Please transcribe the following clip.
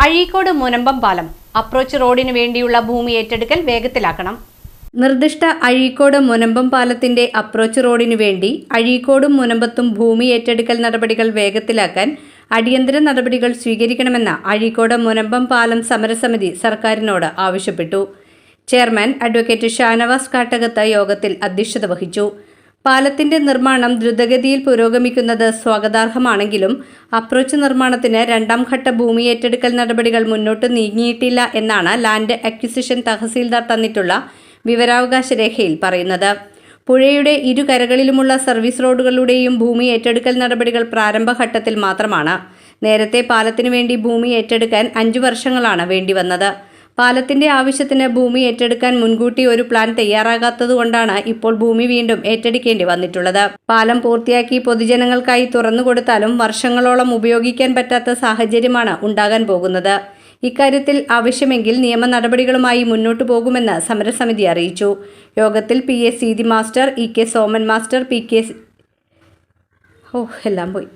അഴീക്കോട് മുനമ്പം പാലം അപ്രോച്ച് റോഡിന് വേണ്ടിയുള്ള ഭൂമി ഏറ്റെടുക്കൽ വേഗത്തിലാക്കണം. നിർദ്ദിഷ്ട അഴീക്കോട് മുനമ്പം പാലത്തിന്റെ അപ്രോച്ച് റോഡിനു വേണ്ടി അഴീക്കോടും മുനമ്പത്തും ഭൂമി ഏറ്റെടുക്കൽ നടപടികൾ വേഗത്തിലാക്കാൻ അടിയന്തര നടപടികൾ സ്വീകരിക്കണമെന്ന് അഴീക്കോട് മുനമ്പം പാലം സമരസമിതി സർക്കാരിനോട് ആവശ്യപ്പെട്ടു. ചെയർമാൻ അഡ്വക്കേറ്റ് ഷാനവാസ് കാട്ടകത്ത് യോഗത്തിൽ അധ്യക്ഷത വഹിച്ചു. പാലത്തിന്റെ നിർമ്മാണം ദ്രുതഗതിയിൽ പുരോഗമിക്കുന്നത് സ്വാഗതാർഹമാണെങ്കിലും അപ്രോച്ച് നിർമ്മാണത്തിന് രണ്ടാം ഘട്ട ഭൂമി ഏറ്റെടുക്കൽ നടപടികൾ മുന്നോട്ട് നീങ്ങിയിട്ടില്ല എന്നാണ് ലാൻഡ് അക്വിസിഷൻ തഹസീൽദാർ തന്നിട്ടുള്ള വിവരാവകാശ രേഖയിൽ പറയുന്നത്. പുഴയുടെ ഇരുകരകളിലുമുള്ള സർവീസ് റോഡുകളുടെയും ഭൂമി ഏറ്റെടുക്കൽ നടപടികൾ പ്രാരംഭഘട്ടത്തിൽ മാത്രമാണ്. നേരത്തെ പാലത്തിനു വേണ്ടി ഭൂമി ഏറ്റെടുക്കാൻ 5 വർഷങ്ങളാണ് വേണ്ടിവന്നത്. പാലത്തിന്റെ ആവശ്യത്തിന് ഭൂമി ഏറ്റെടുക്കാൻ മുൻകൂട്ടി ഒരു പ്ലാൻ തയ്യാറാകാത്തതുകൊണ്ടാണ് ഇപ്പോൾ ഭൂമി വീണ്ടും ഏറ്റെടുക്കേണ്ടി വന്നിട്ടുള്ളത്. പാലം പൂർത്തിയാക്കി പൊതുജനങ്ങൾക്കായി തുറന്നുകൊടുത്താലും വർഷങ്ങളോളം ഉപയോഗിക്കാൻ പറ്റാത്ത സാഹചര്യമാണ് ഉണ്ടാകാൻ പോകുന്നത്. ഇക്കാര്യത്തിൽ ആവശ്യമെങ്കിൽ നിയമ നടപടികളുമായി മുന്നോട്ടു പോകുമെന്ന് സമരസമിതി അറിയിച്ചു. യോഗത്തിൽ PA Seethi master, EK Soman master, PK എല്ലാം പോയി.